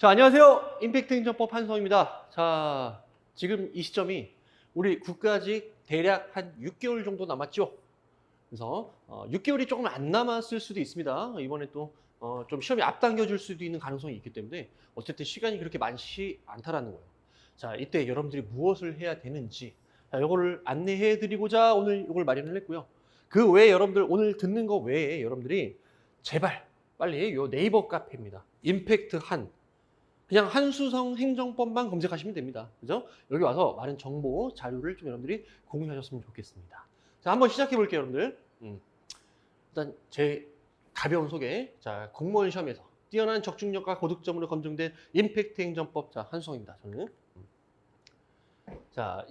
자, 안녕하세요. 임팩트 행정법 한성입니다. 자, 지금 이 시점이 우리 국가직 대략 한 6개월 정도 남았죠. 그래서 6개월이 조금 안 남았을 수도 있습니다. 이번에 또 좀 시험이 앞당겨 줄 수도 있는 가능성이 있기 때문에 어쨌든 시간이 그렇게 많지 않다라는 거예요. 자, 이때 여러분들이 무엇을 해야 되는지, 자, 요거를 안내해 드리고자 오늘 이걸 마련을 했고요. 그 외에 여러분들 오늘 듣는 거 외에 여러분들이 제발 빨리 요 네이버 카페입니다. 임팩트 한, 그냥 한수성 행정법만 검색하시면 됩니다. 그죠? 여기 와서 많은 정보, 자료를 좀 여러분들이 공유하셨으면 좋겠습니다. 자, 한번 시작해 볼게요, 여러분들. 일단 제 가벼운 소개. 자, 공무원 시험에서 뛰어난 적중력과 고득점으로 검증된 임팩트 행정법. 자, 한수성입니다. 저는. 자,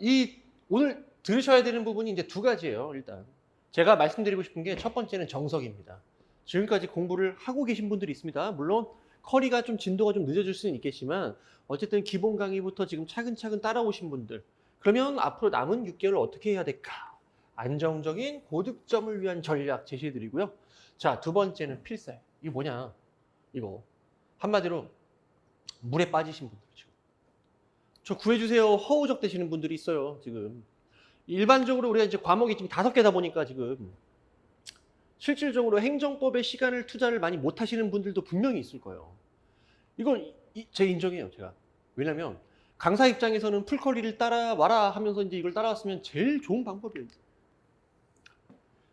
오늘 들으셔야 되는 부분이 이제 두 가지예요. 일단 제가 말씀드리고 싶은 게 첫 번째는 정석입니다. 지금까지 공부를 하고 계신 분들이 있습니다. 물론 커리가 좀 진도가 좀 늦어질 수는 있겠지만 어쨌든 기본 강의부터 지금 차근차근 따라오신 분들, 그러면 앞으로 남은 6개월 어떻게 해야 될까? 안정적인 고득점을 위한 전략 제시해 드리고요. 자, 두 번째는 필살. 이게 뭐냐? 이거 한마디로 물에 빠지신 분들, 지금 저 구해주세요 허우적 되시는 분들이 있어요. 지금 일반적으로 우리가 이제 과목이 지금 5개다 보니까 지금 실질적으로 행정법에 시간을 투자를 많이 못 하시는 분들도 분명히 있을 거예요. 이건 제 인정해요, 제가. 왜냐면 강사 입장에서는 풀커리를 따라와라 하면서 이제 이걸 따라왔으면 제일 좋은 방법이에요.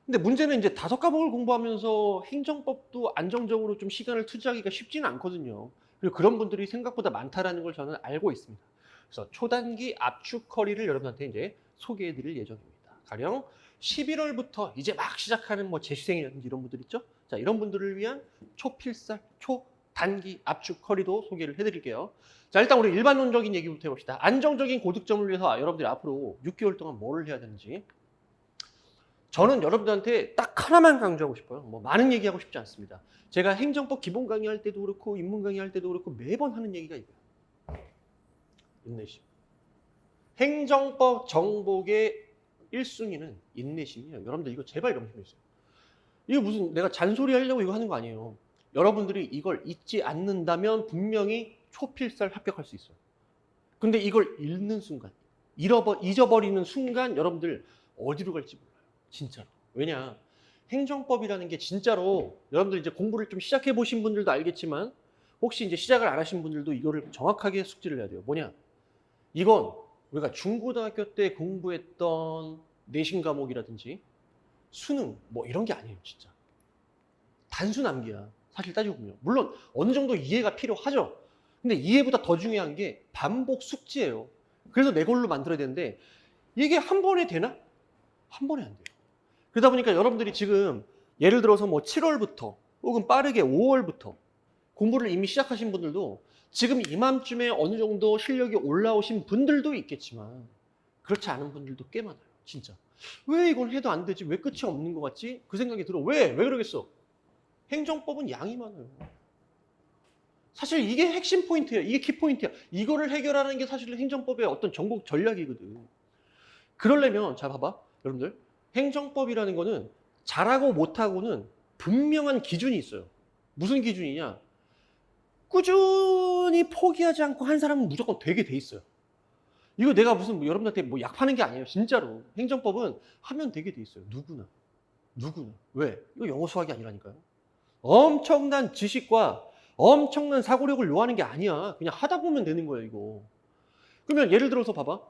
근데 문제는 이제 5과목을 공부하면서 행정법도 안정적으로 좀 시간을 투자하기가 쉽지는 않거든요. 그리고 그런 분들이 생각보다 많다라는 걸 저는 알고 있습니다. 그래서 초단기 압축 커리를 여러분한테 이제 소개해 드릴 예정입니다. 가령 11월부터 이제 막 시작하는 뭐 재수생이라든지 이런 분들 있죠? 자, 이런 분들을 위한 초필살, 초단기 압축 커리도 소개를 해드릴게요. 자, 일단 우리 일반론적인 얘기부터 해봅시다. 안정적인 고득점을 위해서 여러분들이 앞으로 6개월 동안 뭘 해야 되는지. 저는 여러분들한테 딱 하나만 강조하고 싶어요. 뭐 많은 얘기하고 싶지 않습니다. 제가 행정법 기본 강의할 때도 그렇고 인문 강의할 때도 그렇고 매번 하는 얘기가 이거예요. 인내심. 행정법 정복의 1순위는 인내심이에요. 여러분들 이거 제발 명심해주세요. 이거 무슨 내가 잔소리 하려고 이거 하는 거 아니에요. 여러분들이 이걸 잊지 않는다면 분명히 초필살 합격할 수 있어요. 근데 이걸 잃는 순간, 잊어버리는 순간 여러분들 어디로 갈지 몰라요. 진짜로. 왜냐? 행정법이라는 게 진짜로 여러분들 이제 공부를 좀 시작해 보신 분들도 알겠지만 혹시 이제 시작을 안 하신 분들도 이거를 정확하게 숙지를 해야 돼요. 뭐냐? 이건 우리가 중고등학교 때 공부했던 내신 과목이라든지 수능 뭐 이런 게 아니에요, 진짜. 단순 암기야. 사실 따지고 보면. 물론 어느 정도 이해가 필요하죠. 근데 이해보다 더 중요한 게 반복 숙지예요. 그래서 내 걸로 만들어야 되는데 이게 한 번에 되나? 한 번에 안 돼요. 그러다 보니까 여러분들이 지금 예를 들어서 뭐 7월부터 혹은 빠르게 5월부터 공부를 이미 시작하신 분들도 지금 이맘쯤에 어느 정도 실력이 올라오신 분들도 있겠지만 그렇지 않은 분들도 꽤 많아요. 진짜. 왜 이걸 해도 안 되지? 왜 끝이 없는 것 같지? 그 생각이 들어. 왜? 왜 그러겠어? 행정법은 양이 많아요. 사실 이게 핵심 포인트예요. 이게 키포인트야. 이거를 해결하는 게 사실 행정법의 어떤 정복 전략이거든. 그러려면 자 봐봐. 여러분들 행정법이라는 거는 잘하고 못하고는 분명한 기준이 있어요. 무슨 기준이냐? 꾸준히 포기하지 않고 한 사람은 무조건 되게 돼 있어요. 이거 내가 무슨 뭐 여러분한테 뭐 약 파는 게 아니에요. 진짜로. 행정법은 하면 되게 돼 있어요. 누구나. 누구나. 왜? 이거 영어 수학이 아니라니까요. 엄청난 지식과 엄청난 사고력을 요하는 게 아니야. 그냥 하다 보면 되는 거예요, 이거. 그러면 예를 들어서 봐봐.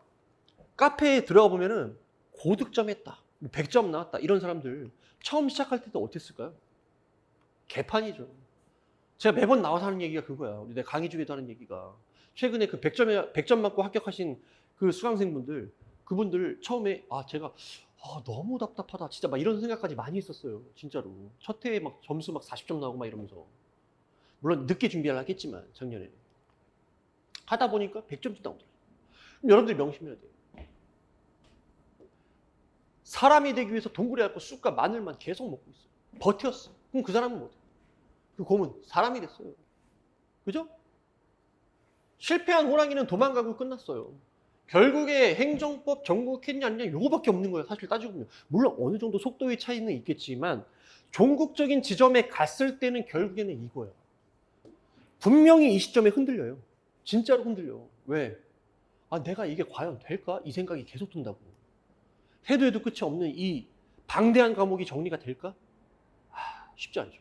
카페에 들어가 보면은 고득점 했다. 100점 나왔다. 이런 사람들 처음 시작할 때도 어땠을까요? 개판이죠. 제가 매번 나와서 하는 얘기가 그거야. 내 강의 중에도 하는 얘기가. 최근에 그 100점 맞고 합격하신 그 수강생분들, 그분들 처음에 제가 너무 답답하다. 진짜 막 이런 생각까지 많이 했었어요. 진짜로. 첫 해에 막 점수 막 40점 나오고 막 이러면서. 물론 늦게 준비를 하겠지만 작년에. 하다 보니까 100점씩 나오더라고요. 그럼 여러분들이 명심해야 돼요. 사람이 되기 위해서 동굴에 앓고 쑥과 마늘만 계속 먹고 있어요. 버텼어. 그럼 그 사람은 뭐돼? 그 곰은 사람이 됐어요. 그죠? 실패한 호랑이는 도망가고 끝났어요. 결국에 행정법 정복했냐 아니냐 요거밖에 없는 거예요. 사실 따지고 보면. 물론 어느 정도 속도의 차이는 있겠지만 종국적인 지점에 갔을 때는 결국에는 이거예요. 분명히 이 시점에 흔들려요. 진짜로 흔들려. 왜? 아, 내가 이게 과연 될까? 이 생각이 계속 든다고. 해도 끝이 없는 이 방대한 과목이 정리가 될까? 쉽지 않죠.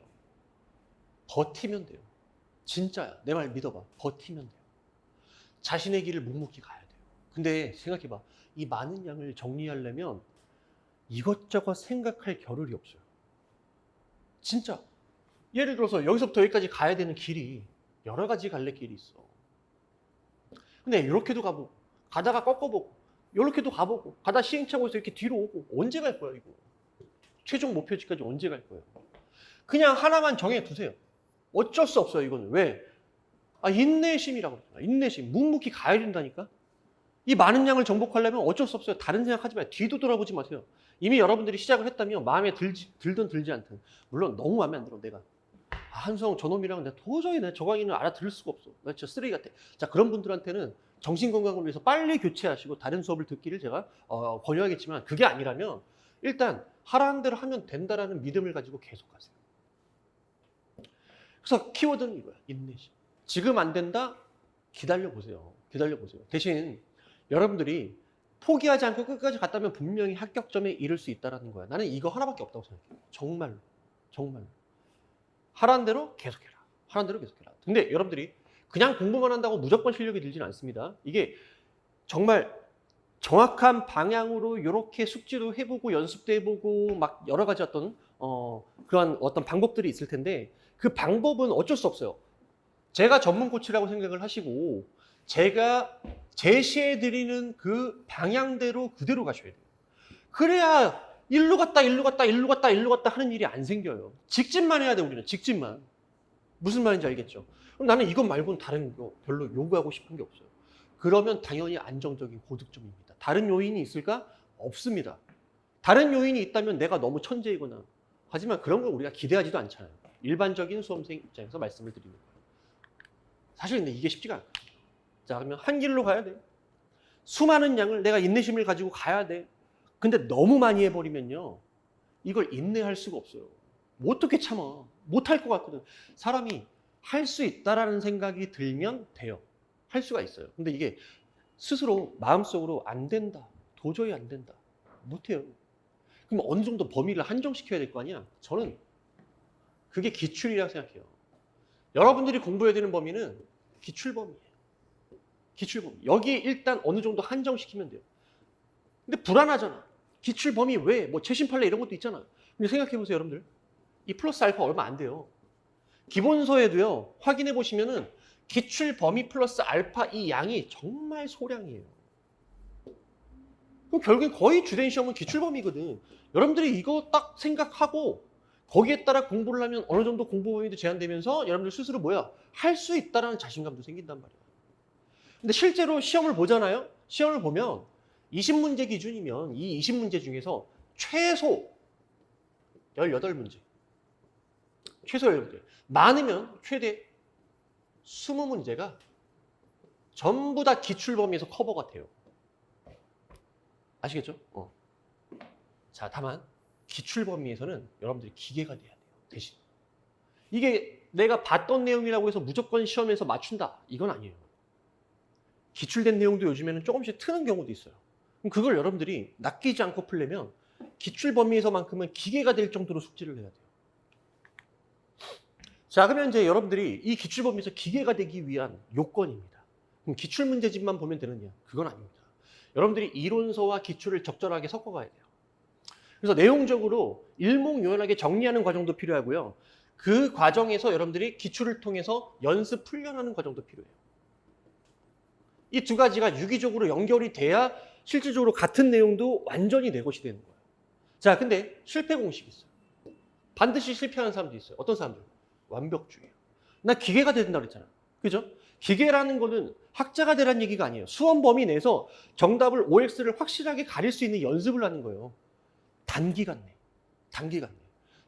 버티면 돼요. 진짜야. 내 말 믿어봐. 버티면 돼요. 자신의 길을 묵묵히 가야 돼요. 근데 생각해봐. 이 많은 양을 정리하려면 이것저것 생각할 겨를이 없어요. 진짜. 예를 들어서 여기서부터 여기까지 가야 되는 길이 여러 가지 갈래 길이 있어. 근데 이렇게도 가보고, 가다가 꺾어보고, 이렇게도 가보고, 가다 시행착오에서 이렇게 뒤로 오고, 언제 갈 거야, 이거? 최종 목표지까지 언제 갈 거예요? 그냥 하나만 정해두세요. 어쩔 수 없어요, 이거는. 왜? 인내심이라고 그러잖아. 인내심. 묵묵히 가야 된다니까? 이 많은 양을 정복하려면 어쩔 수 없어요. 다른 생각하지 마요. 뒤도 돌아보지 마세요. 이미 여러분들이 시작을 했다면 마음에 들든 들지 않든. 물론 너무 마음에 안 들어, 내가. 한수영 저놈이랑 내가 도저히 저 강의는 알아들을 수가 없어. 나 진짜 쓰레기 같아. 자, 그런 분들한테는 정신건강을 위해서 빨리 교체하시고 다른 수업을 듣기를 제가 권유하겠지만, 그게 아니라면 일단 하라는 대로 하면 된다라는 믿음을 가지고 계속 가세요. 그래서 키워드는 이거야. 인내심. 지금 안 된다? 기다려보세요. 기다려보세요. 대신 여러분들이 포기하지 않고 끝까지 갔다면 분명히 합격점에 이를 수 있다는 거야. 나는 이거 하나밖에 없다고 생각해요. 정말로. 정말로. 하라는 대로 계속해라. 하라는 대로 계속해라. 근데 여러분들이 그냥 공부만 한다고 무조건 실력이 늘지는 않습니다. 이게 정말 정확한 방향으로 이렇게 숙지도 해보고 연습도 해보고 막 여러 가지 그런 어떤 방법들이 있을 텐데, 그 방법은 어쩔 수 없어요. 제가 전문 코치라고 생각을 하시고 제가 제시해드리는 그 방향대로 그대로 가셔야 돼요. 그래야 일로 갔다 하는 일이 안 생겨요. 직진만 해야 돼, 우리는. 직진만. 무슨 말인지 알겠죠? 그럼 나는 이것 말고는 다른 거 별로 요구하고 싶은 게 없어요. 그러면 당연히 안정적인 고득점입니다. 다른 요인이 있을까? 없습니다. 다른 요인이 있다면 내가 너무 천재이거나. 하지만 그런 걸 우리가 기대하지도 않잖아요. 일반적인 수험생 입장에서 말씀을 드리는 거예요. 사실 근데 이게 쉽지가 않아요. 자, 그러면 한 길로 가야 돼. 수많은 양을 내가 인내심을 가지고 가야 돼. 근데 너무 많이 해버리면요, 이걸 인내할 수가 없어요. 어떻게 참아? 못할 것 같거든. 사람이 할 수 있다라는 생각이 들면 돼요. 할 수가 있어요. 근데 이게 스스로 마음속으로 안 된다. 도저히 안 된다. 못해요. 그럼 어느 정도 범위를 한정시켜야 될 거 아니야? 저는 그게 기출이라고 생각해요. 여러분들이 공부해야 되는 범위는 기출범위예요. 기출범위. 여기 일단 어느 정도 한정시키면 돼요. 근데 불안하잖아. 기출범위 왜? 뭐 최신판례 이런 것도 있잖아. 근데 생각해보세요, 여러분들. 이 플러스 알파 얼마 안 돼요. 기본서에도요, 확인해 보시면은 기출범위 플러스 알파 이 양이 정말 소량이에요. 그럼 결국엔 거의 주된 시험은 기출범위거든. 여러분들이 이거 딱 생각하고 거기에 따라 공부를 하면 어느 정도 공부 범위도 제한되면서 여러분들 스스로 할 수 있다라는 자신감도 생긴단 말이야. 근데 실제로 시험을 보잖아요. 시험을 보면 20문제 기준이면 이 20문제 중에서 최소 18문제. 최소 18문제. 많으면 최대 20문제가 전부 다 기출 범위에서 커버가 돼요. 아시겠죠? 자, 다만 기출 범위에서는 여러분들이 기계가 돼야 돼요. 대신. 이게 내가 봤던 내용이라고 해서 무조건 시험에서 맞춘다. 이건 아니에요. 기출된 내용도 요즘에는 조금씩 트는 경우도 있어요. 그럼 그걸 여러분들이 낚이지 않고 풀려면 기출 범위에서만큼은 기계가 될 정도로 숙지를 해야 돼요. 자, 그러면 이제 여러분들이 이 기출 범위에서 기계가 되기 위한 요건입니다. 그럼 기출 문제집만 보면 되느냐? 그건 아닙니다. 여러분들이 이론서와 기출을 적절하게 섞어가야 돼요. 그래서 내용적으로 일목요연하게 정리하는 과정도 필요하고요. 그 과정에서 여러분들이 기출을 통해서 연습 훈련하는 과정도 필요해요. 이 두 가지가 유기적으로 연결이 돼야 실질적으로 같은 내용도 완전히 내 것이 되는 거예요. 자, 근데 실패 공식이 있어요. 반드시 실패하는 사람도 있어요. 어떤 사람들? 완벽주의예요. 나 기계가 된다고 그랬잖아. 그죠? 기계라는 거는 학자가 되라는 얘기가 아니에요. 수험 범위 내에서 정답을 OX를 확실하게 가릴 수 있는 연습을 하는 거예요. 단기간 내. 단기간 내.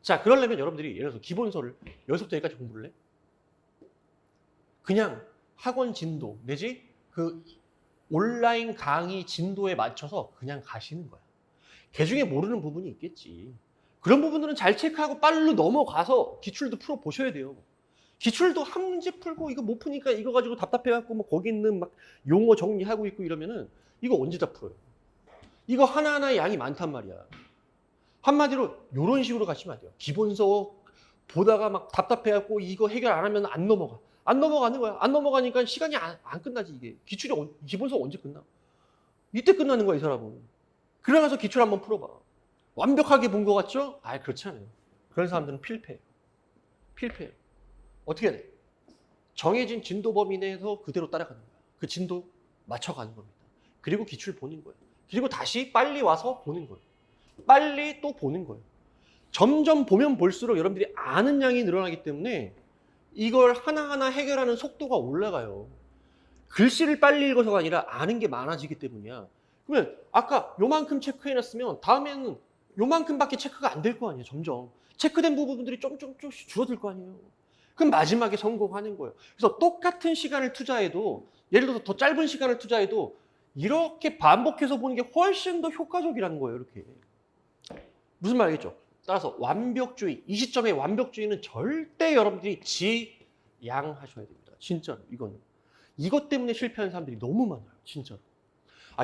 자, 그러려면 여러분들이 예를 들어서 기본서를 여기서부터 여기까지 공부를 해? 그냥 학원 진도 내지 그 온라인 강의 진도에 맞춰서 그냥 가시는 거야. 그 중에 모르는 부분이 있겠지. 그런 부분들은 잘 체크하고 빨리 넘어가서 기출도 풀어보셔야 돼요. 기출도 한 문제 풀고 이거 못 푸니까 이거 가지고 답답해갖고 뭐 거기 있는 막 용어 정리하고 있고 이러면은 이거 언제 다 풀어요? 이거 하나하나 양이 많단 말이야. 한마디로 이런 식으로 가시면 안 돼요. 기본서 보다가 막 답답해갖고 이거 해결 안 하면 안 넘어가. 안 넘어가는 거야. 안 넘어가니까 시간이 안 끝나지 이게. 기출이 기본서 언제 끝나? 이때 끝나는 거야 이 사람은. 그러면서 기출 한번 풀어봐. 완벽하게 본 것 같죠? 그렇지 않아요. 그런 사람들은 필패예요. 필패예요. 어떻게 해야 돼? 정해진 진도 범위 내에서 그대로 따라가는 거야. 그 진도 맞춰가는 겁니다. 그리고 기출 보는 거예요. 그리고 다시 빨리 와서 보는 거예요. 빨리 또 보는 거예요. 점점 보면 볼수록 여러분들이 아는 양이 늘어나기 때문에 이걸 하나하나 해결하는 속도가 올라가요. 글씨를 빨리 읽어서가 아니라 아는 게 많아지기 때문이야. 그러면 아까 요만큼 체크해놨으면 다음에는 요만큼밖에 체크가 안 될 거 아니에요. 점점. 체크된 부분들이 조금씩 줄어들 거 아니에요. 그럼 마지막에 성공하는 거예요. 그래서 똑같은 시간을 투자해도 예를 들어서 더 짧은 시간을 투자해도 이렇게 반복해서 보는 게 훨씬 더 효과적이라는 거예요. 이렇게. 무슨 말 알겠죠? 따라서 완벽주의, 이 시점의 완벽주의는 절대 여러분들이 지양하셔야 됩니다. 진짜로 이거는. 이것 때문에 실패하는 사람들이 너무 많아요. 진짜로.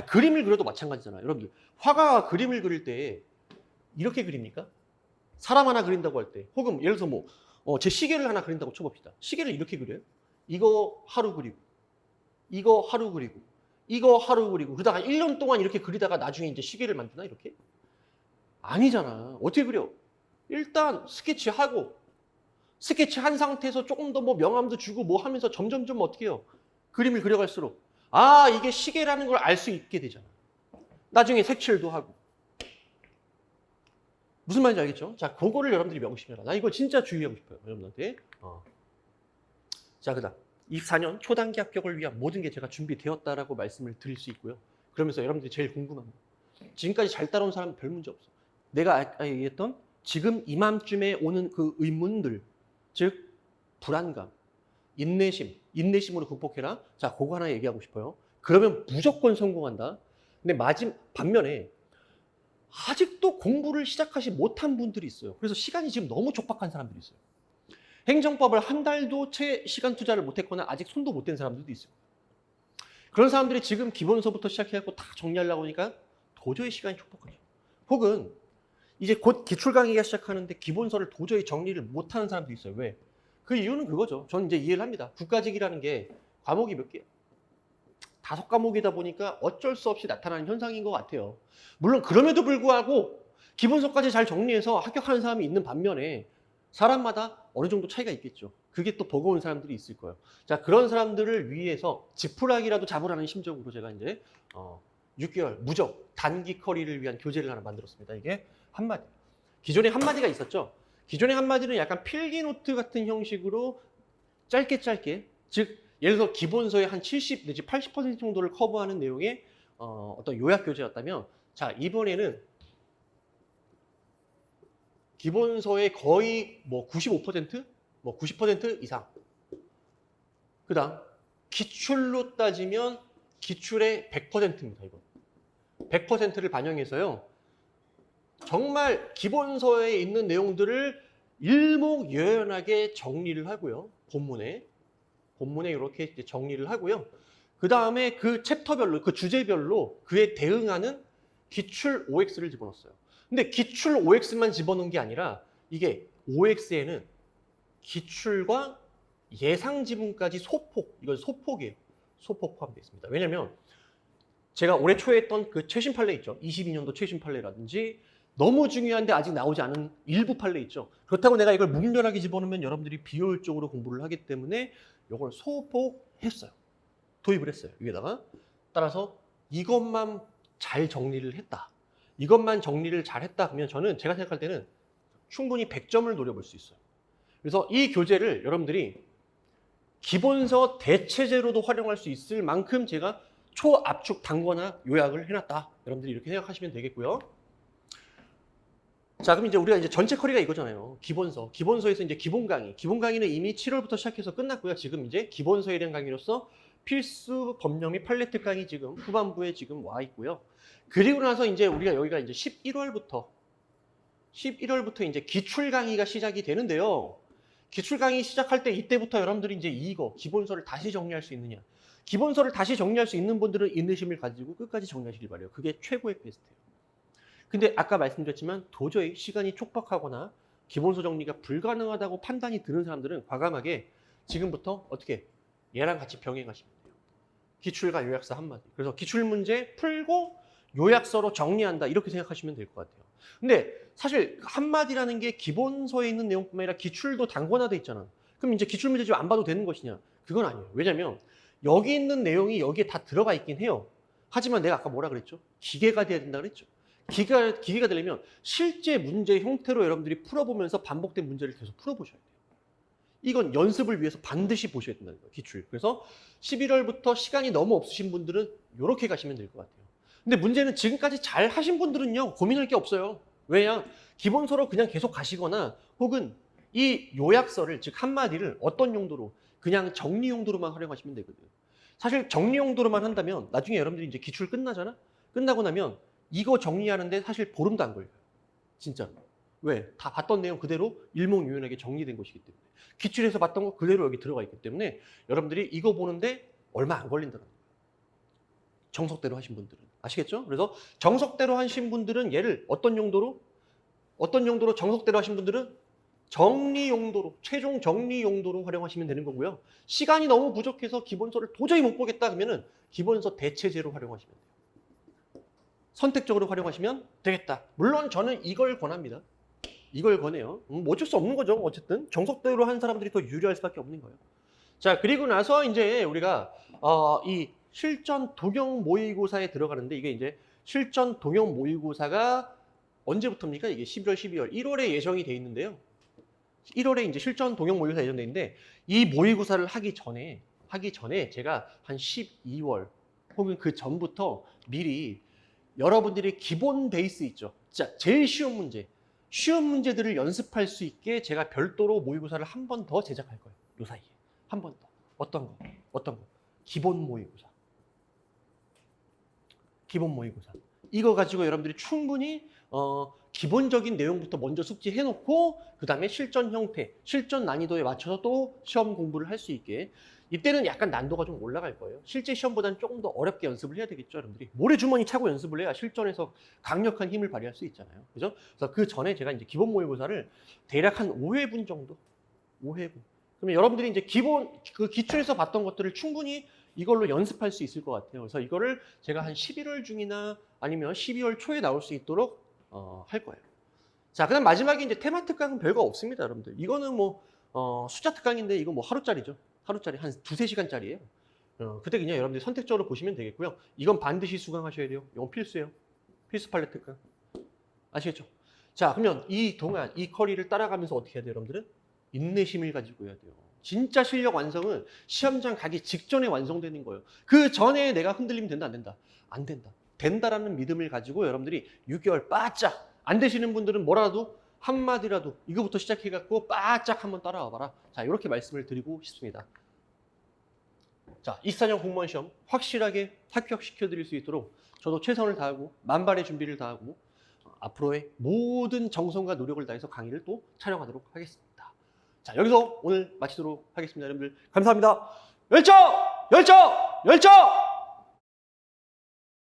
그림을 그려도 마찬가지잖아요. 여러분들 화가가 그림을 그릴 때 이렇게 그립니까? 사람 하나 그린다고 할 때 혹은 예를 들어서 제 시계를 하나 그린다고 쳐봅시다. 시계를 이렇게 그려요? 이거 하루 그리고 이거 하루 그리고 이거 하루 그리고 그러다가 1년 동안 이렇게 그리다가 나중에 이제 시계를 만드나 이렇게? 아니잖아. 어떻게 그려? 일단 스케치하고 스케치한 상태에서 조금 더 뭐 명암도 주고 뭐 하면서 점점점 어떻게 해요? 그림을 그려갈수록 이게 시계라는 걸 알 수 있게 되잖아. 나중에 색칠도 하고. 무슨 말인지 알겠죠? 자, 그거를 여러분들이 명심해라. 나 이거 진짜 주의하고 싶어요. 여러분한테. 자, 그 다음. 24년 초단기 합격을 위한 모든 게 제가 준비되었다라고 말씀을 드릴 수 있고요. 그러면서 여러분들이 제일 궁금한 거. 지금까지 잘 따라온 사람은 별 문제 없어. 내가 아까 얘기했던 지금 이맘쯤에 오는 그 의문들, 즉 불안감, 인내심으로 극복해라. 자, 그거 하나 얘기하고 싶어요. 그러면 무조건 성공한다. 근데 반면에 아직도 공부를 시작하지 못한 분들이 있어요. 그래서 시간이 지금 너무 촉박한 사람들이 있어요. 행정법을 한 달도 채 시간 투자를 못했거나 아직 손도 못 댄 사람들도 있어요. 그런 사람들이 지금 기본서부터 시작해갖고 다 정리하려고 하니까 도저히 시간이 촉박하죠. 혹은 이제 곧 기출 강의가 시작하는데 기본서를 도저히 정리를 못하는 사람도 있어요. 왜? 그 이유는 그거죠. 저는 이제 이해를 합니다. 국가직이라는 게 과목이 몇 개야? 5과목이다 보니까 어쩔 수 없이 나타나는 현상인 것 같아요. 물론 그럼에도 불구하고 기본서까지 잘 정리해서 합격하는 사람이 있는 반면에 사람마다 어느 정도 차이가 있겠죠. 그게 또 버거운 사람들이 있을 거예요. 자, 그런 사람들을 위해서 지푸라기라도 잡으라는 심정으로 제가 이제 6개월 무적 단기 커리를 위한 교재를 하나 만들었습니다. 이게 한마디. 기존에 한마디가 있었죠. 기존의 한마디는 약간 필기노트 같은 형식으로 짧게 즉 예를 들어 기본서의 한 70 내지 80% 정도를 커버하는 내용의 어떤 요약 교재였다면 자, 이번에는 기본서의 거의 95%? 90% 이상. 그 다음 기출로 따지면 기출의 100%입니다. 이거 100%를 반영해서요. 정말 기본서에 있는 내용들을 일목요연하게 정리를 하고요. 본문에 이렇게 이제 정리를 하고요. 그 다음에 그 챕터별로, 그 주제별로 그에 대응하는 기출 OX를 집어넣었어요. 근데 기출 OX만 집어넣은 게 아니라 이게 OX에는 기출과 예상 지문까지 소폭, 이건 소폭이에요. 소폭 포함되어 있습니다. 왜냐면 제가 올해 초에 했던 그 최신 판례 있죠. 22년도 최신 판례라든지 너무 중요한데 아직 나오지 않은 일부 판례 있죠. 그렇다고 내가 이걸 무분별하게 집어넣으면 여러분들이 비효율적으로 공부를 하기 때문에 이걸 소폭했어요. 도입을 했어요. 위에다가. 따라서 이것만 잘 정리를 했다. 이것만 정리를 잘 했다 그러면 저는 제가 생각할 때는 충분히 100점을 노려볼 수 있어요. 그래서 이 교재를 여러분들이 기본서 대체제로도 활용할 수 있을 만큼 제가 초압축 단권화 요약을 해놨다. 여러분들이 이렇게 생각하시면 되겠고요. 자, 그럼 이제 우리가 이제 전체 커리가 이거잖아요. 기본서에서 이제 기본 강의는 이미 7월부터 시작해서 끝났고요. 지금 이제 기본서에 대한 강의로서 필수 법령 및 팔레트 강의 지금 후반부에 지금 와 있고요. 그리고 나서 이제 우리가 여기가 이제 11월부터 이제 기출 강의가 시작이 되는데요. 기출 강의 시작할 때 이때부터 여러분들이 이제 이거 기본서를 다시 정리할 수 있느냐. 기본서를 다시 정리할 수 있는 분들은 인내심을 가지고 끝까지 정리하시길 바래요. 그게 최고의 베스트예요. 근데 아까 말씀드렸지만 도저히 시간이 촉박하거나 기본서 정리가 불가능하다고 판단이 드는 사람들은 과감하게 지금부터 어떻게 얘랑 같이 병행하시면 돼요. 기출과 요약서 한마디. 그래서 기출 문제 풀고 요약서로 정리한다 이렇게 생각하시면 될 것 같아요. 근데 사실 한마디라는 게 기본서에 있는 내용뿐만 아니라 기출도 단권화돼 있잖아. 그럼 이제 기출 문제 좀 안 봐도 되는 것이냐? 그건 아니에요. 왜냐면 여기 있는 내용이 여기에 다 들어가 있긴 해요. 하지만 내가 아까 뭐라 그랬죠? 기계가 돼야 된다 그랬죠. 기계가 되려면 실제 문제 형태로 여러분들이 풀어보면서 반복된 문제를 계속 풀어보셔야 돼요. 이건 연습을 위해서 반드시 보셔야 된다는 거예요. 기출. 그래서 11월부터 시간이 너무 없으신 분들은 이렇게 가시면 될 것 같아요. 근데 문제는 지금까지 잘 하신 분들은요. 고민할 게 없어요. 왜냐? 기본서로 그냥 계속 가시거나 혹은 이 요약서를 즉 한마디를 어떤 용도로 그냥 정리 용도로만 활용하시면 되거든요. 사실 정리 용도로만 한다면 나중에 여러분들이 이제 기출 끝나잖아? 끝나고 나면 이거 정리하는데 사실 보름도 안 걸려요. 진짜. 왜? 다 봤던 내용 그대로 일목요연하게 정리된 것이기 때문에. 기출에서 봤던 거 그대로 여기 들어가 있기 때문에 여러분들이 이거 보는데 얼마 안 걸린다는 거예요. 정석대로 하신 분들은. 아시겠죠? 그래서 정석대로 하신 분들은 얘를 어떤 용도로 정석대로 하신 분들은 정리 용도로, 최종 정리 용도로 활용하시면 되는 거고요. 시간이 너무 부족해서 기본서를 도저히 못 보겠다 그러면은 기본서 대체제로 활용하시면 돼요. 선택적으로 활용하시면 되겠다. 물론 저는 이걸 권합니다. 이걸 권해요. 뭐 어쩔 수 없는 거죠. 어쨌든 정석대로 한 사람들이 더 유리할 수밖에 없는 거예요. 자, 그리고 나서 이제 우리가 이 실전 동형 모의고사에 들어가는데 이게 이제 실전 동형 모의고사가 언제부터입니까? 이게 11월, 12월, 1월에 예정이 돼 있는데요. 1월에 이제 실전 동형 모의고사 예정돼 있는데 이 모의고사를 하기 전에 제가 한 12월 혹은 그 전부터 미리 여러분들이 기본 베이스 있죠. 자, 제일 쉬운 문제들을 연습할 수 있게 제가 별도로 모의고사를 한 번 더 제작할 거예요. 요 사이에. 한 번 더. 어떤 거? 기본 모의고사. 기본 모의고사. 이거 가지고 여러분들이 충분히 기본적인 내용부터 먼저 숙지해놓고 그 다음에 실전 형태, 실전 난이도에 맞춰서 또 시험 공부를 할 수 있게 이때는 약간 난도가 좀 올라갈 거예요. 실제 시험보다는 조금 더 어렵게 연습을 해야 되겠죠, 여러분들이. 모래주머니 차고 연습을 해야 실전에서 강력한 힘을 발휘할 수 있잖아요. 그죠? 그래서 그 전에 제가 이제 기본 모의고사를 대략 한 5회분 정도? 5회분. 그러면 여러분들이 이제 그 기출에서 봤던 것들을 충분히 이걸로 연습할 수 있을 것 같아요. 그래서 이거를 제가 한 11월 중이나 아니면 12월 초에 나올 수 있도록 할 거예요. 자, 그다음 마지막에 이제 테마 특강은 별거 없습니다, 여러분들. 이거는 뭐 숫자 특강인데 이거 뭐 하루짜리죠. 하루짜리 한 2~3시간짜리예요. 그때 그냥 여러분들이 선택적으로 보시면 되겠고요. 이건 반드시 수강하셔야 돼요. 이건 필수예요. 필수 판례 특강. 아시겠죠? 자, 그러면 이 동안 이 커리를 따라가면서 어떻게 해야 돼요, 여러분들은? 인내심을 가지고 해야 돼요. 진짜 실력 완성은 시험장 가기 직전에 완성되는 거예요. 그 전에 내가 흔들리면 된다, 안 된다? 안 된다. 된다라는 믿음을 가지고 여러분들이 6개월 바짝 안 되시는 분들은 뭐라도 한마디라도 이거부터 시작해갖고 바짝 한번 따라와 봐라. 자, 이렇게 말씀을 드리고 싶습니다. 자, 24년 공무원 시험 확실하게 합격시켜 드릴 수 있도록 저도 최선을 다하고 만발의 준비를 다하고 앞으로의 모든 정성과 노력을 다해서 강의를 또 촬영하도록 하겠습니다. 자, 여기서 오늘 마치도록 하겠습니다. 여러분들 감사합니다. 열정! 열정! 열정!